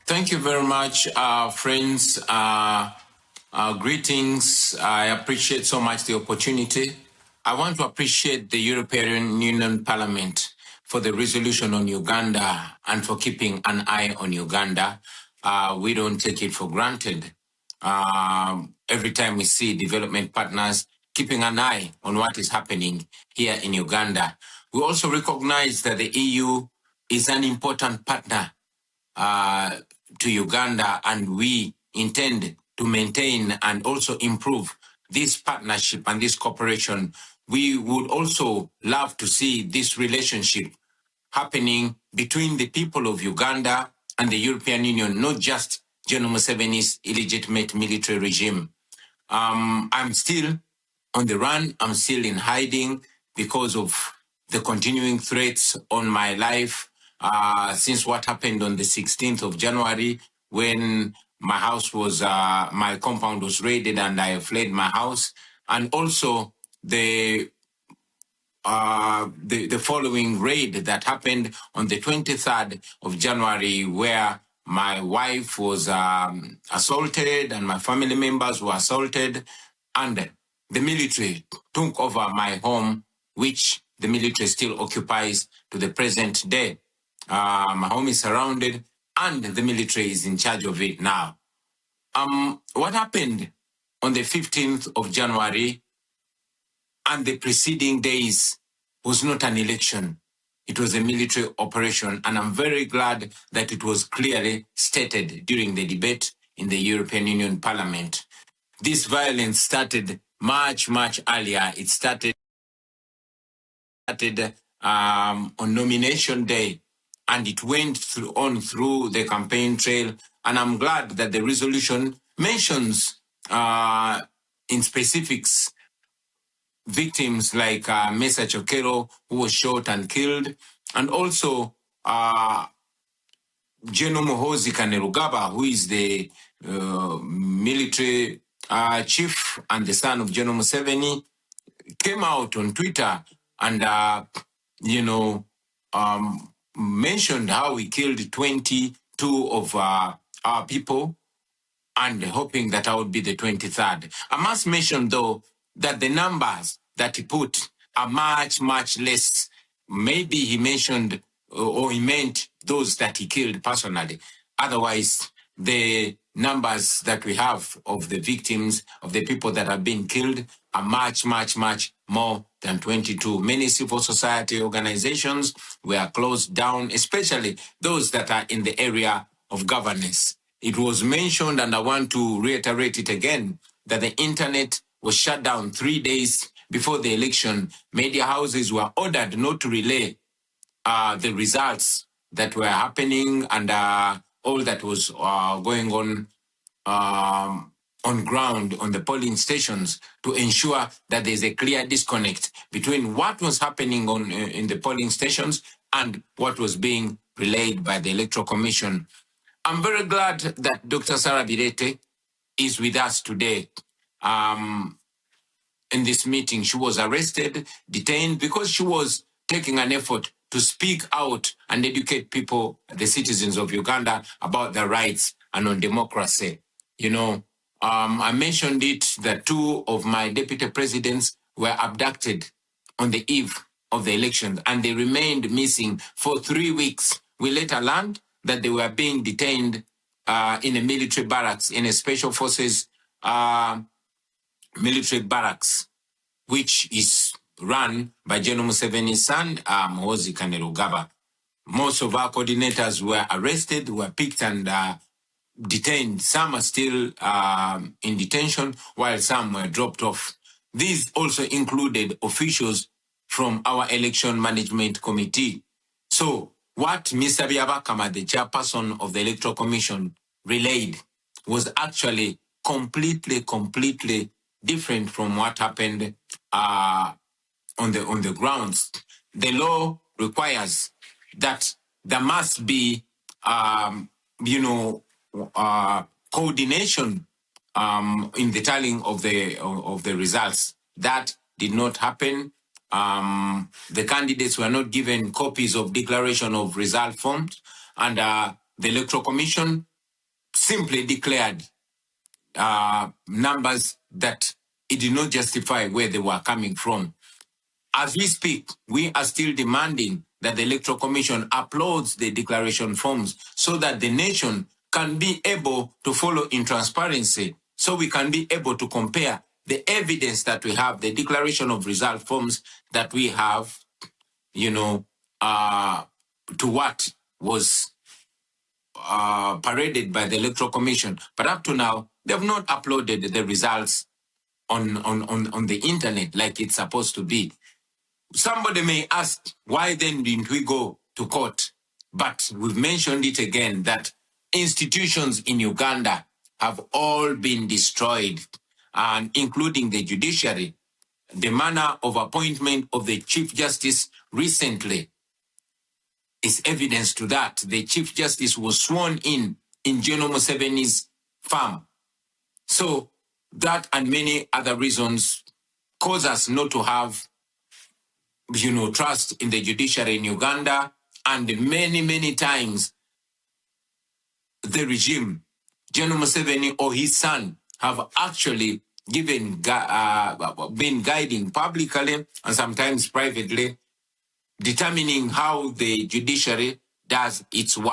Thank you very much, friends. Greetings. I appreciate so much the opportunity. I want to appreciate the European Union Parliament for the resolution on Uganda and for keeping an eye on Uganda. We don't take it for granted. Every time we see development partners keeping an eye on what is happening here in Uganda. We also recognize that the EU is an important partner to Uganda, and we intend to maintain and also improve this partnership and this cooperation. We would also love to see this relationship happening between the people of Uganda and the European Union, not just General Museveni's illegitimate military regime. I'm still on the run. I'm still in hiding because of the continuing threats on my life since what happened on the 16th of January when my house was, my compound was raided and I fled my house. And also the following raid that happened on the 23rd of January, where my wife was assaulted and my family members were assaulted, and the military took over my home, which the military still occupies to the present day. My home is surrounded and the military is in charge of it now. What happened on the 15th of January and the preceding days was not an election. It was a military operation, and I'm very glad that it was clearly stated during the debate in the European Union Parliament. This violence started much, much earlier. It started on nomination day, and it went on through the campaign trail. And I'm glad that the resolution mentions in specifics victims like Mesa Chokero, who was shot and killed, and also General Muhoozi Kainerugaba, who is the military chief and the son of General Museveni, came out on Twitter and, mentioned how he killed 22 of our people, and hoping that I would be the 23rd. I must mention, though, that the numbers that he put are much, much less. Maybe he mentioned or he meant those that he killed personally. Otherwise, the numbers that we have of the victims, of the people that have been killed, are much, much, much more than 22. Many civil society organizations were closed down, especially those that are in the area of governance. It was mentioned, and I want to reiterate it again, that the internet was shut down 3 days before the election. Media houses were ordered not to relay the results that were happening and all that was going on ground on the polling stations, to ensure that there's a clear disconnect between what was happening in the polling stations and what was being relayed by the Electoral Commission. I'm very glad that Dr. Sarah Birete is with us today. In this meeting, she was arrested, detained, because she was taking an effort to speak out and educate people, the citizens of Uganda, about their rights and on democracy. I mentioned it that 2 of my deputy presidents were abducted on the eve of the election, and they remained missing for 3 weeks. We later learned that they were being detained in a military barracks, in a special forces military barracks, which is run by General Museveni's son, Muhoozi Kainerugaba. Most of our coordinators were arrested, were picked and detained. Some are still in detention, while some were dropped off. These also included officials from our election management committee. So what Mr. Byabakama, the chairperson of the Electoral Commission, relayed was actually completely different from what happened on the grounds. The law requires that there must be, coordination in the tallying of the results. That did not happen. The candidates were not given copies of declaration of result forms, and the Electoral Commission simply declared numbers that it did not justify where they were coming from. As we speak, we are still demanding that the Electoral Commission uploads the declaration forms so that the nation can be able to follow in transparency, so we can be able to compare the evidence that we have, the declaration of result forms that we have, to what was paraded by the Electoral Commission. But up to now, they have not uploaded the results on the internet like it's supposed to be. Somebody may ask, why then didn't we go to court? But we've mentioned it again that institutions in Uganda have all been destroyed, and including the judiciary. The manner of appointment of the Chief Justice recently is evidence to that. The Chief Justice was sworn in General Museveni's farm. So that and many other reasons cause us not to have trust in the judiciary in Uganda, and many, many times the regime, General Museveni or his son, have actually been guiding publicly and sometimes privately, determining how the judiciary does its work.